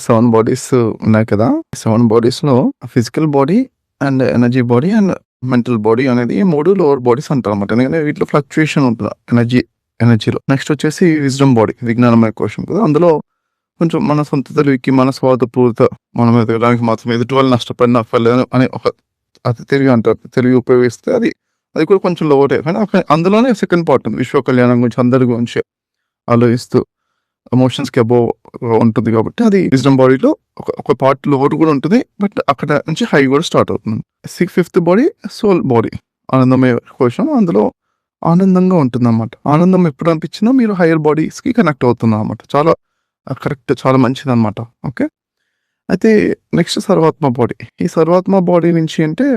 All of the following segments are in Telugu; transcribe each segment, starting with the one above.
7 బాడీస్ ఉన్నాయి కదా! 7 బాడీస్‌లో physical body and energy body and mental body అనేది 3 లోవర్ బాడీస్ అంటారన్నమాట. ఎందుకంటే వీటిలో ఫ్లక్చుయేషన్ ఉంటది ఎనర్జీలో. నెక్స్ట్ వచ్చేసి విజ్డమ్ బాడీ, విజ్ఞానమయ కోశం కదా! అందులో కొంచెం మన సొంత తెలివికి, మన స్వార్థపూరిత మనం ఎదగడానికి మాత్రం ఎదుటి వాళ్ళు నష్టపడినా పర్లేదు అని ఒక అతి తెలివి అంటారు. తెలివి ఉపయోగిస్తే అది కూడా కొంచెం లోవరే. కానీ అందులోనే సెకండ్ పార్ట్ ఉంది. విశ్వ కళ్యాణం గురించి, అందరి గురించి ఆలోచిస్తూ ఎమోషన్స్‌కి అబోవ్ ఉంటుంది కాబట్టి అది విజ్డమ్ బాడీలో ఒక పార్ట్ లోవర్ కూడా ఉంటుంది. బట్ అక్కడ నుంచి హై కూడా స్టార్ట్ అవుతుంది. ఫిఫ్త్ బాడీ సోల్ బాడీ, ఆనందమయ కోశం. అందులో ఆనందంగా ఉంటుందన్నమాట. ఆనందం ఎప్పుడు అనిపించినా మీరు హైయర్ బాడీస్‌కి కనెక్ట్ అవుతున్నారన్నమాట. చాలా కరెక్ట్, చాలా మంచిదన్నమాట. ఓకే. అయితే నెక్స్ట్ సర్వాత్మ బాడీ. ఈ సర్వాత్మ బాడీ నుంచి అంటే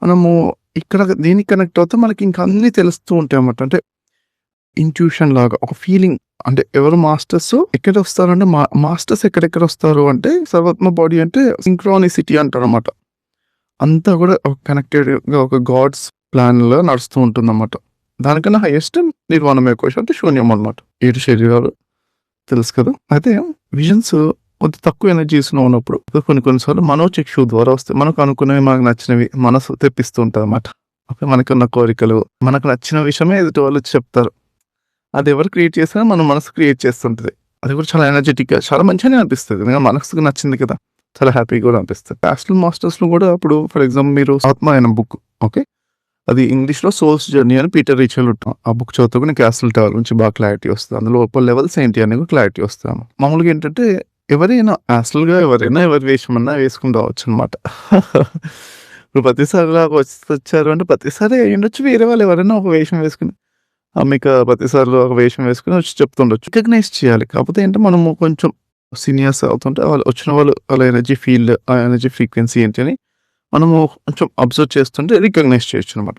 మనము ఇక్కడ దేనికి కనెక్ట్ అవుతే మనకి ఇంకా అన్నీ తెలుస్తూ ఉంటాయన్నమాట. అంటే ఇంట్యూషన్ లాగా ఒక ఫీలింగ్. అంటే ఎవరు మాస్టర్స్ ఎక్కడ వస్తారంటే మాస్టర్స్ ఎక్కడెక్కడ వస్తారు అంటే సర్వాత్మ బాడీ అంటే సింక్రానిసిటీ అంటారన్నమాట. అంతా కూడా కనెక్టెడ్‌గా ఒక గాడ్స్ ప్లాన్‌లో నడుస్తూ ఉంటుందన్నమాట. దానికన్నా హైయెస్ట్ నిర్వాణమయ కోశం అంటే శూన్యం అన్నమాట. 7 శరీరాలు తెలుసు కదా! అయితే విజన్స్ కొంత తక్కువ ఎనర్జీస్‌లో ఉన్నప్పుడు కొన్ని సార్లు మనోచక్షు ద్వారా వస్తాయి. మనకు అనుకున్నవి, మనకు నచ్చినవి మనసు తెప్పిస్తూ ఉంటదన్నమాట. ఓకే. మనకున్న కోరికలు, మనకు నచ్చిన విషయమే ఎదుటి వాళ్ళు చెప్తారు. అది ఎవరు క్రియేట్ చేసినా మన మనసు క్రియేట్ చేస్తుంటది. అది కూడా చాలా ఎనర్జెటిక్‌గా చాలా మంచిగానే అనిపిస్తది. ఎందుకంటే మనసుకు నచ్చింది కదా! చాలా హ్యాపీగా కూడా అనిపిస్తది. యాస్ట్రల్ మాస్టర్స్‌లో కూడా ఇప్పుడు ఫర్ ఎగ్జాంపుల్ మీరు ఆత్మ అనే బుక్, ఓకే. అది ఇంగ్లీష్‌లో సోల్స్ జర్నీ అని పీటర్ రిచల్ ఆ బుక్ చదువుతూ నీకు యాస్ట్రల్ ట్రావెల్ గురించి బాగా క్లారిటీ వస్తది. అందులో లెవెల్స్ ఏంటి అనేది కూడా క్లారిటీ వస్తది. మామూలుగా ఏంటంటే ఎవరైనా యాస్ట్రల్‌గా ఎవరి వేషమన్నా వేసుకొని రావచ్చనమాట. ఇప్పుడు ప్రతిసారి వచ్చారు అంటే ప్రతిసారి అయ్యుండొచ్చు. వేరే వాళ్ళు ఎవరైనా ఒక వేషం వేసుకొని మీకు ప్రతిసారి ఒక వేషం వేసుకొని వచ్చి చెప్తుండొచ్చు. రికగ్నైజ్ చేయాలి. కాకపోతే ఏంటంటే మనము కొంచెం సీనియర్స్ అవుతుంటే వచ్చిన వాళ్ళు వాళ్ళ ఎనర్జీ ఫీల్డ్, ఆ ఎనర్జీ ఫ్రీక్వెన్సీ ఏంటి అని మనము కొంచెం అబ్జర్వ్ చేస్తుంటే రికగ్నైజ్ చేయొచ్చనమాట.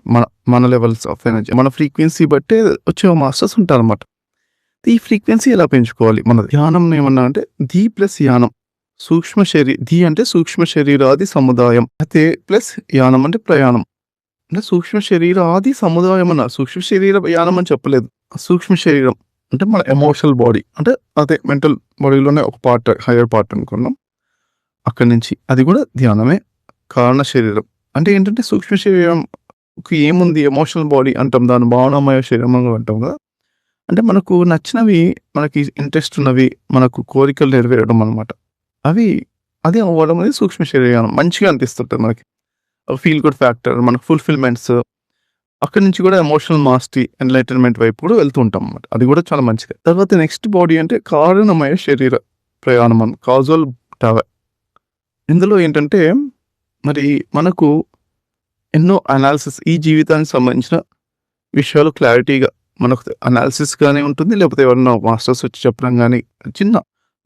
మన లెవెల్స్ ఆఫ్ ఎనర్జీ, మన ఫ్రీక్వెన్సీ బట్టే వచ్చే మాస్టర్స్ ఉంటారనమాట. ఈ ఫ్రీక్వెన్సీ ఎలా పెంచుకోవాలి? మన ధ్యానం ఏమన్నా అంటే ధీ ప్లస్ యానం. ధీ అంటే సూక్ష్మ శరీరాది సముదాయం. అయితే ప్లస్ యానం అంటే ప్రయాణం. అంటే సూక్ష్మ శరీరాది సముదాయం అన్న. సూక్ష్మ శరీర యానం అని చెప్పలేదు. సూక్ష్మ శరీరం అంటే మన ఎమోషనల్ బాడీ. అంటే అదే మెంటల్ బాడీలోనే ఒక పార్ట్, హైయర్ పార్ట్ అనుకున్నాం. అక్కడి నుంచి అది కూడా ధ్యానమే. కారణ శరీరం అంటే ఏంటంటే సూక్ష్మ శరీరంకి ఏముంది, ఎమోషనల్ బాడీ అంటాం. దాన్ని భావనామయ శరీరం అని అంటాం కదా! అంటే మనకు నచ్చినవి, మనకి ఇంట్రెస్ట్ ఉన్నవి, మనకు కోరికలు నెరవేరడం అనమాట. అది అవ్వడం అనేది సూక్ష్మ శరీరం. మంచిగా అనిపిస్తుంటది మనకి. ఫీల్ గుడ్ ఫ్యాక్టర్, మనకు ఫుల్‌ఫిల్‌మెంట్స్. అక్కడి నుంచి కూడా ఎమోషనల్ మాస్టరీ, ఎన్‌లైటన్‌మెంట్ వైపు కూడా వెళ్తూ ఉంటాం అన్నమాట. అది కూడా చాలా మంచిదే. తర్వాత నెక్స్ట్ బాడీ అంటే కారణమయ శరీర ప్రయాణం అని, కాజువల్ ట్రావెల్. ఇందులో ఏంటంటే మరి మనకు ఎన్నో అనాలిసిస్, ఈ జీవితానికి సంబంధించిన విషయాలు క్లారిటీగా మనకు అనాలిసిస్‌గానే ఉంటుంది. లేకపోతే ఎవరైనా మాస్టర్స్ వచ్చి చెప్పడం గానీ, చిన్న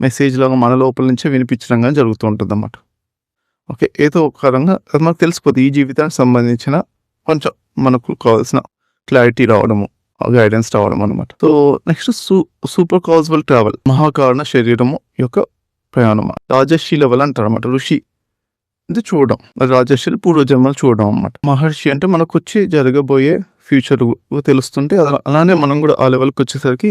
మెసేజ్ లాగా మన లోపల నుంచే వినిపించడం గానీ జరుగుతూ ఉంటుందన్నమాట. ఓకే. ఏదో ఒక రకంగా అది మనకు తెలిసిపోద్ది. ఈ జీవితానికి సంబంధించిన కొంచెం మనకు కావాల్సిన క్లారిటీ రావడము, గైడెన్స్ రావడం అనమాట. So next super casual travel, మహాకారణ శరీరము యొక్క ప్రయాణం. రాజర్షి లెవెల్ అంటారన్నమాట. ఋషి అంటే చూడడం. రాజర్షులు పూర్వజన్మలు చూడడం అన్నమాట. మహర్షి అంటే మనకొచ్చి జరగబోయే ఫ్యూచర్ తెలుస్తుంటే అలానే మనం కూడా ఆ లెవెల్‌కి వచ్చేసరికి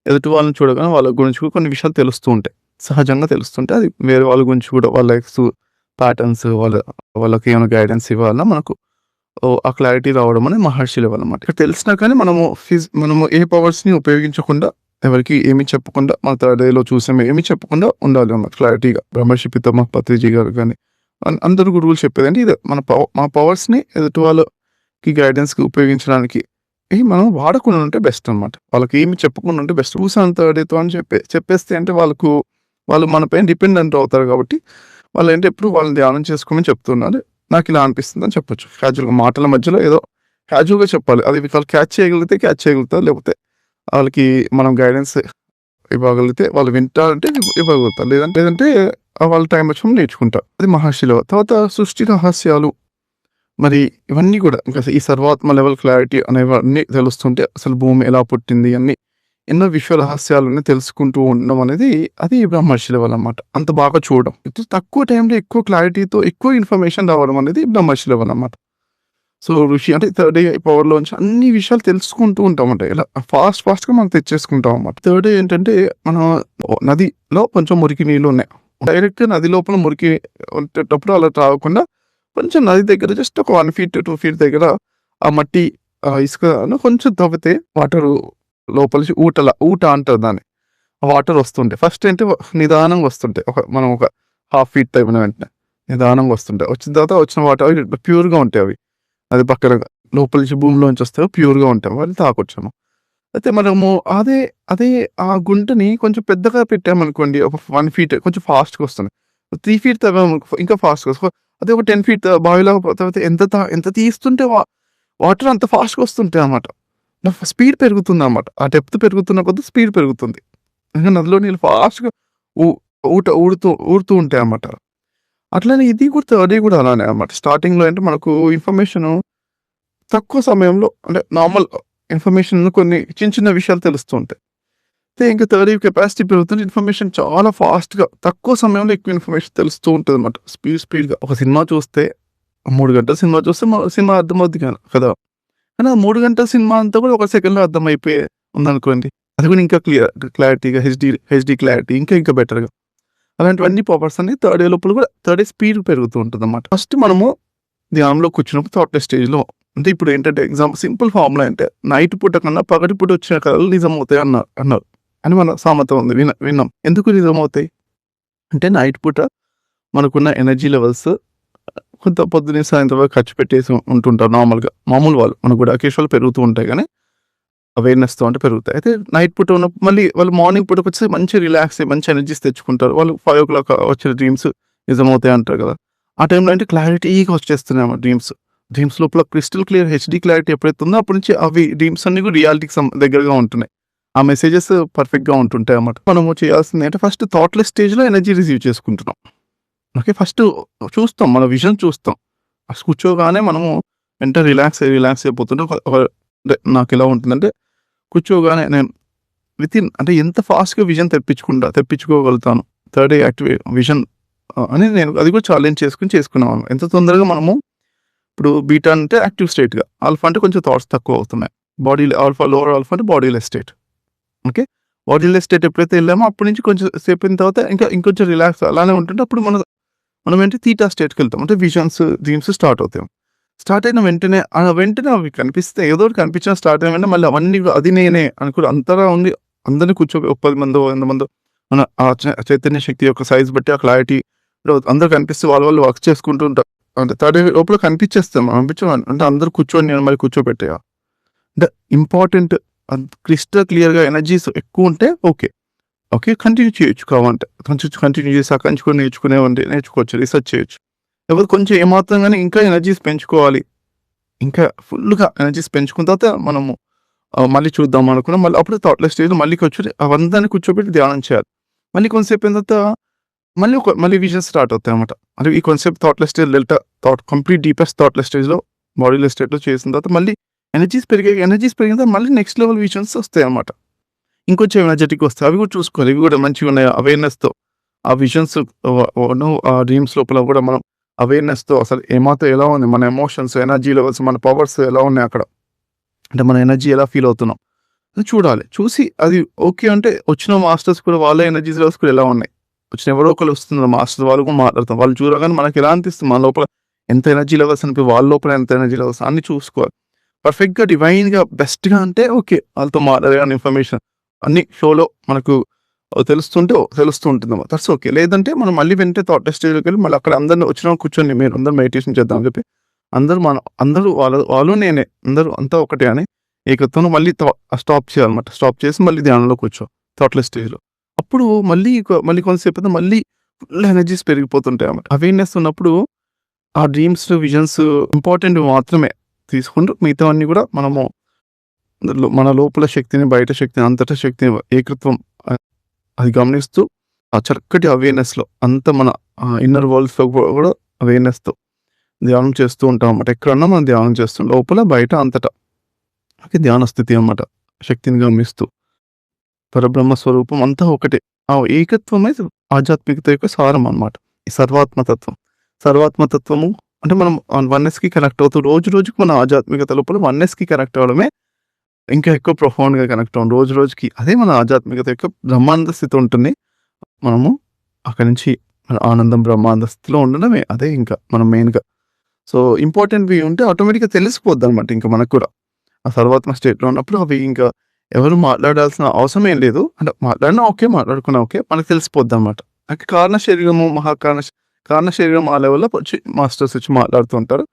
ఎదుటి వాళ్ళని చూడగానే వాళ్ళ గురించి కూడా కొన్ని విషయాలు తెలుస్తూ ఉంటాయి. సహజంగా తెలుస్తుంటే అది వేరే వాళ్ళ గురించి కూడా వాళ్ళ లైఫ్స్ ప్యాటర్న్స్, వాళ్ళకి ఏమైనా గైడెన్స్ ఇవ్వాలన్నా మనకు ఆ క్లారిటీ రావడం అనేది మహర్షి లెవెల్ అన్నమాట. ఇక్కడ తెలిసినా కానీ మనము ఏ పవర్స్‌ని ఉపయోగించకుండా, ఎవరికీ ఏమి చెప్పకుండా, మన థర్డ్ ఐలో చూసాము ఏమి చెప్పకుండా ఉండాలి అన్నమాట క్లారిటీగా. బ్రహ్మర్షి పితామహ పత్రిజీ గారు కానీ అందరూ గురువులు చెప్పేదంటే ఇదే. మా పవర్స్‌ని ఎదుటి వాళ్ళకి గైడెన్స్‌కి ఉపయోగించడానికి మనం వాడకుండా ఉంటే బెస్ట్ అన్నమాట. వాళ్ళకి ఏమి చెప్పకుండా ఉంటే బెస్ట్. చూసాను థర్డ్ ఐతో అని చెప్పేస్తే అంటే వాళ్ళు మన పైన డిపెండెంట్ అవుతారు కాబట్టి వాళ్ళేంటి ఎప్పుడు వాళ్ళని ధ్యానం చేసుకోమని చెప్తున్నారు. నాకిలా అనిపిస్తుందని చెప్పొచ్చు. క్యాజువల్‌గా మాటల మధ్యలో ఏదో క్యాజువల్‌గా చెప్పాలి. అది వాళ్ళు క్యాచ్ చేయగలుగుతారు. లేకపోతే వాళ్ళకి మనం గైడెన్స్ ఇవ్వగలిగితే వాళ్ళు వింటారంటే ఇవ్వగలుగుతారు. లేదంటే వాళ్ళ టైం వచ్చినప్పుడు నేర్చుకుంటారు. అది మహర్షి లెవెల్. తర్వాత సృష్టి రహస్యాలు, మరి ఇవన్నీ కూడా ఇంకా ఈ సర్వాత్మ లెవెల్ క్లారిటీ అనేవన్నీ తెలుస్తుంటే అసలు భూమి ఎలా పుట్టింది అన్నీ ఎన్నో విశ్వ రహస్యాలను తెలుసుకుంటూ ఉండడం అనేది అది బ్రహ్మర్షి లెవెల్ అన్నమాట. అంత బాగా చూడడం. తక్కువ టైంలో ఎక్కువ క్లారిటీతో ఎక్కువ ఇన్ఫర్మేషన్ రావడం అనేది బ్రహ్మర్షి లెవెల్ అన్నమాట. సో ఋషి అంటే థర్డ్ ఐ పవర్‌లోంచి అన్ని విషయాలు తెలుసుకుంటూ ఉంటామంట. ఇలా ఫాస్ట్‌గా మనం తెచ్చేసుకుంటాం అన్నమాట. థర్డ్ ఐ ఏంటంటే మన నదిలో కొంచెం మురికి నీళ్ళు ఉన్నాయి. డైరెక్ట్ నది లోపల మురికి ఉండేటప్పుడు అలా తాగకుండా కొంచెం నది దగ్గర జస్ట్ ఒక 1 ఫీట్, 2 ఫీట్ దగ్గర ఆ మట్టి, ఇసుకను కొంచెం తవ్వితే వాటరు లోపలికి ఊట అంటారు దాన్ని. ఆ వాటర్ వస్తుంటాయి. ఫస్ట్ ఏంటి నిదానంగా వస్తుంటాయి. మనం ఒక హాఫ్ ఫీట్ తవ్విన వెంటనే నిదానంగా వస్తుంటాయి. వచ్చిన తర్వాత వచ్చిన వాటర్ ప్యూర్‌గా ఉంటాయి అవి. అది పక్కన లోపల నుంచి భూమిలోంచి వస్తాయి, ప్యూర్‌గా ఉంటాయి. వాళ్ళు తాగొచ్చాము. అయితే మనము అదే అదే ఆ గుంటని కొంచెం పెద్దగా పెట్టామనుకోండి, ఒక 1 ఫీట్ కొంచెం ఫాస్ట్‌గా వస్తుంది. 3 ఫీట్ తవ్వామనుకో ఇంకా ఫాస్ట్‌గా వస్తది. అదే ఒక 10 ఫీట్ బావిలాగా తవ్వితే ఎంత తీస్తుంటే వాటర్ అంత ఫాస్ట్‌గా వస్తుంటాయన్నమాట. స్పీడ్ పెరుగుతుందన్నమాట. ఆ డెప్త్ పెరుగుతున్న కొద్దీ స్పీడ్ పెరుగుతుంది. ఇంక నదిలో నీళ్ళు ఫాస్ట్‌గా ఊ ఊరుతూ ఉంటాయన్నమాట. అట్లనే ఇది కూడా థర్డీ కూడా అలానే అన్నమాట. స్టార్టింగ్‌లో అంటే మనకు ఇన్ఫర్మేషను తక్కువ సమయంలో అంటే నార్మల్ ఇన్ఫర్మేషన్ కొన్ని చిన్న విషయాలు తెలుస్తూ ఉంటాయి. అయితే ఇంకా థర్డ్ ఇయర్ కెపాసిటీ పెరుగుతుంది. ఇన్ఫర్మేషన్ చాలా ఫాస్ట్‌గా తక్కువ సమయంలో ఎక్కువ ఇన్ఫర్మేషన్ తెలుస్తూ ఉంటదన్నమాట. స్పీడ్‌గా. ఒక సినిమా చూస్తే 3 గంటల సినిమా చూస్తే సినిమా అర్థమవుద్ది కదా! కానీ ఆ 3 గంటల సినిమా అంతా కూడా ఒక సెకండ్‌లో అర్థమైపోయే ఉందనుకోండి. అది కూడా ఇంకా క్లారిటీగా హెచ్‌డీ క్లారిటీ ఇంకా బెటర్‌గా. అలాంటివన్నీ పవర్స్ అన్ని థర్డ్ ఇయర్ లోపల కూడా థర్డ్ ఇయర్ స్పీడ్ పెరుగుతూ ఉంటదన్నమాట. ఫస్ట్ మనము ధ్యానంలో కూర్చున్నప్పుడు థాట్‌లెస్ స్టేజ్‌లో అంటే ఇప్పుడు ఏంటంటే సింపుల్ ఫార్ములా అంటే నైట్ పూట కన్నా పగటి పూట వచ్చిన కలలు నిజమవుతాయి అన్నారు అని మన సామెత ఉంది. విన్నాం. ఎందుకు నిజమవుతాయి? అంటే నైట్ పూట మనకున్న ఎనర్జీ లెవెల్స్ కొంత పొద్దున్నే సాయంత్రం వరకు ఖర్చు పెట్టేసి ఉంటుంటారు నార్మల్‌గా. మామూలు వాళ్ళు మనకు కూడా అకేషన్‌లో పెరుగుతూ ఉంటాయి గానీ అవేర్‌నెస్‌తో అంటే పెరుగుతాయి. అయితే నైట్ పూట ఉన్నప్పుడు మళ్ళీ వాళ్ళు మార్నింగ్ పూటకొచ్చేసి మంచి రిలాక్స్ అయ్యి మంచి ఎనర్జీస్ తెచ్చుకుంటారు. వాళ్ళు 5:00 వచ్చిన డ్రీమ్స్ నిజమవుతాయి అంటారు కదా! ఆ టైంలో అంటే క్లారిటీగా వచ్చేస్తున్నాయన్నమాట డ్రీమ్స్. డ్రీమ్స్ లోపల క్రిస్టల్ క్లియర్ హెచ్‌డీ క్లారిటీ ఎప్పుడైతే ఉందో అప్పటి నుంచి అవి డ్రీమ్స్ అన్నీ కూడా రియాలిటీకి దగ్గరగా ఉంటున్నాయి. ఆ మెసేజెస్ పర్ఫెక్ట్‌గా ఉంటుంటాయన్నమాట. మనము చేయాల్సింది అంటే ఫస్ట్ థాట్‌లెస్ స్టేజ్‌లో ఎనర్జీ రిసీవ్ చేసుకుంటున్నాం. ఓకే. ఫస్ట్ చూస్తాం. మన విజన్ చూస్తాం. ఫస్ట్ కూర్చోగానే మనము వెంటనే రిలాక్స్ అయిపోతుంటే అంటే నాకెలా ఉంటుందంటే కూర్చోగానే నేను అంటే ఎంత ఫాస్ట్‌గా విజన్ తెప్పించుకోగలుగుతాను. థర్డ్ ఐ విజన్ అని నేను అది కూడా ఛాలెంజ్ చేసుకున్నాను. ఎంత తొందరగా మనము ఇప్పుడు బీటా అంటే యాక్టివ్ స్టేట్‌గా, ఆల్ఫా అంటే కొంచెం థాట్స్ తక్కువ అవుతున్నాయి. లోవర్ ఆల్ఫా అంటే bodiless state. Okay. Bodiless state ఎప్పుడైతే వెళ్ళామో అప్పటి నుంచి కొంచెం సేపయిన తర్వాత ఇంకొంచెం రిలాక్స్ అలానే ఉంటుంటే అప్పుడు మనం ఏంటి థీటా స్టేట్‌కెళ్తాం. అంటే విజన్స్, డ్రీమ్స్ స్టార్ట్ అవుతాయి. స్టార్ట్ అయిన వెంటనే అవి కనిపిస్తే ఏదో ఒకటి కనిపించడం స్టార్ట్ అయిన వెంటనే మళ్ళీ అవన్నీ అది నేనే అనుకుని అంతగా ఉండి అందరిని ఒక 10 మందో, 100 మందో మన ఆ చైతన్య శక్తి యొక్క సైజ్ బట్టి ఆ క్లారిటీలో అందరూ కనిపిస్తే వాళ్ళు వర్క్ చేసుకుంటూ ఉంటారు. అంటే థర్డ్ లోపల కనిపించేస్తాం. అంటే అందరూ కూర్చొని నేను మళ్ళీ కూర్చోబెట్టేయా. అంటే ఇంపార్టెంట్ క్రిస్టల్ క్లియర్‌గా ఎనర్జీస్ ఎక్కువుంటే ఓకే. కంటిన్యూ చేయొచ్చు కావాలంటే. కంటిన్యూ చేసి అక్కడి నుంచి కూడా నేర్చుకోవచ్చు. రిసర్చ్ చేయొచ్చు. లేకపోతే కొంచెం ఏమాత్రం గాని ఇంకా ఎనర్జీస్ పెంచుకోవాలి. ఇంకా ఫుల్‌గా ఎనర్జీస్ పెంచుకున్న తర్వాత మనము మళ్ళీ చూద్దాం అనుకున్నాం. మళ్ళీ అప్పుడు థాట్‌లెస్ స్టేజ్‌లో మళ్ళీ అవందరిని కూర్చోబెట్టి ధ్యానం చేయాలి. మళ్ళీ కొంతసేపు అయిన తర్వాత మళ్ళీ విజన్స్ స్టార్ట్ అవుతాయన్నమాట. అంటే ఈ కొంతసేపు thoughtless stage complete deepest thoughtless స్టేజ్‌లో బాడీలెస్ స్టేట్‌లో చేసిన తర్వాత మళ్ళీ ఎనర్జీస్ పెరిగిన తర్వాత మళ్ళీ నెక్స్ట్ లెవెల్ విజన్స్ వస్తాయన్నమాట. ఇంకొంచెం ఎనర్జెటిక్ వస్తాయి. అవి కూడా చూసుకోవాలి. ఇవి కూడా మంచిగున్నాయా అవేర్‌నెస్‌తో ఆ విజన్స్ ఆ డ్రీమ్స్ లోపల కూడా మనం అవేర్‌నెస్‌తో అసలు ఏమాత్రం ఎలా ఉంది మన ఎమోషన్స్, ఎనర్జీ లెవెల్స్, మన పవర్స్ ఎలా ఉన్నాయి అక్కడ. అంటే మన ఎనర్జీ ఎలా ఫీల్ అవుతున్నాం. అది చూడాలి. చూసి అది ఓకే అంటే వచ్చిన మాస్టర్స్ కూడా వాళ్ళ ఎనర్జీ లెవెల్స్ కూడా ఎలా ఉన్నాయి. వచ్చిన ఎవరో ఒకళ్ళు వస్తున్నారు మాస్టర్స్ వాళ్ళు కూడా మాట్లాడతాం. వాళ్ళు చూడగానే మనకు ఎలా అనిపిస్తుంది మన లోపల ఎంత ఎనర్జీ లెవెల్స్ వాళ్ళ లోపల ఎంత ఎనర్జీ లెవెల్స్ అన్నీ చూసుకోవాలి. పర్ఫెక్ట్‌గా డివైన్‌గా బెస్ట్‌గా అంటే ఓకే. వాళ్ళతో మాట్లాడగానే ఇన్ఫర్మేషన్ అన్నీ ఫ్లోలో మనకు తెలుస్తూ ఉంటుందన్నమాట. That's okay. లేదంటే మనం మళ్ళీ వెంటనే థాట్‌లెస్ స్టేజ్‌లోకెళ్ళి మళ్ళీ అక్కడ అందరిని వచ్చిన కూర్చొని మీరందరూ మెడిటేషన్ చేద్దాం అని చెప్పి అందరూ వాళ్ళు నేనే అందరూ అంతా ఒకటే అని ఏకత్వంలో మళ్ళీ స్టాప్ చేయాలన్నమాట. స్టాప్ చేసి మళ్ళీ ధ్యానంలో కూర్చో థాట్‌లెస్ స్టేజ్‌లో. అప్పుడు మళ్ళీ కొంతసేపు అయితే మళ్ళీ ఫుల్ ఎనర్జీస్ పెరిగిపోతుంటాయన్నమాట. అవేర్‌నెస్ ఉన్నప్పుడు ఆ డ్రీమ్స్, విజన్స్ ఇంపార్టెంట్ మాత్రమే తీసుకుంటూ మిగతావన్నీ కూడా మనము మన లోపల శక్తిని, బయట శక్తిని, అంతటా శక్తిని ఏకత్వం అది గమనిస్తూ ఆ చక్కటి అవేర్‌నెస్‌లో అంతా మన ఇన్నర్ వరల్డ్స్‌లో కూడా అవేర్‌నెస్‌తో ధ్యానం చేస్తూ ఉంటామన్నమాట. ఎక్కడున్నా మనం ధ్యానం చేస్తాం. లోపల, బయట అంతటా. ఓకే. ధ్యాన స్థితి అన్నమాట. శక్తిని గమనిస్తూ. పరబ్రహ్మ స్వరూపం అంతా ఒకటే. ఆ ఏకత్వమే ఆధ్యాత్మికత యొక్క సారం అన్నమాట. ఈ సర్వాత్మతత్వం. సర్వాత్మతత్వము అంటే మనం వన్నెస్‌కి కనెక్ట్ అవుతూ రోజుకి మన ఆధ్యాత్మికత లోపల వన్నెస్‌కి కనెక్ట్ అవ్వడమే ఇంకా ఎక్కువ ప్రొఫౌండ్‌గా కనెక్ట్ అవ్వం. రోజుకి అదే మన ఆధ్యాత్మికత యొక్క బ్రహ్మానంద స్థితి ఉంటుంది. మనము అక్కడి నుంచి ఆనందం బ్రహ్మానంద స్థితిలో ఉండడమే అదే ఇంకా మనం మెయిన్‌గా. సో, ఇంపార్టెంట్‌వి ఉంటే ఆటోమేటిక్‌గా తెలిసిపోద్దనమాట ఇంక మనకు కూడా. ఆ సర్వాత్మ స్టేట్‌లో ఉన్నప్పుడు అవి ఇంకా ఎవరు మాట్లాడాల్సిన అవసరం ఏం లేదు. అంటే మాట్లాడినా ఓకే. మాట్లాడకున్నా ఓకే. మనకు తెలిసిపోద్దనమాట. అంటే కారణ శరీరము, కారణ శరీరం ఆ లెవెల్‌లో వచ్చి మాస్టర్స్ వచ్చి మాట్లాడుతూ ఉంటారు.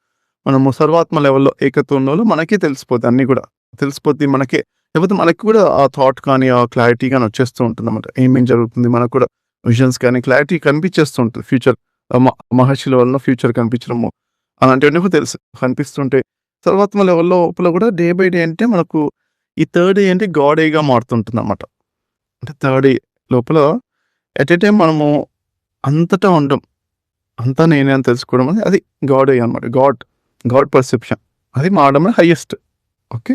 మనము సర్వాత్మ లెవెల్‌లో ఏకత్వం ఉన్నోళ్ళు మనకే తెలిసిపోతాయి అన్నీ గూడా. తెలిసిపోద్ది మనకే. లేకపోతే మనకి కూడా ఆ థాట్ కానీ, ఆ క్లారిటీ గాని వచ్చేస్తూ ఉంటుందన్నమాట. ఏమేం జరుగుతుంది మనకు కూడా విజన్స్ కానీ, క్లారిటీ కనిపించేస్తూ ఉంటుంది. ఫ్యూచర్ మహర్షి లెవెల్‌లో ఫ్యూచర్ కనిపించడము అలాంటివన్నీ కూడా తెలుసు. కనిపిస్తుంటాయి. సర్వాత్మ లెవెల్‌లో లోపల కూడా డే బై డే అంటే మనకు ఈ థర్డ్ ఏ అంటే గాడ్ ఏగా మారుతుంటుందన్నమాట. అంటే థర్డ్ ఏ లోపల ఎట్ ఎ టైమ్ మనము అంతటా ఉండం. అంతా నేనే అని తెలుసుకోవడం అది గాడ్ ఏ అన్నమాట. గాడ్ పర్సెప్షన్ అది మారడమే హైయెస్ట్. ఓకే.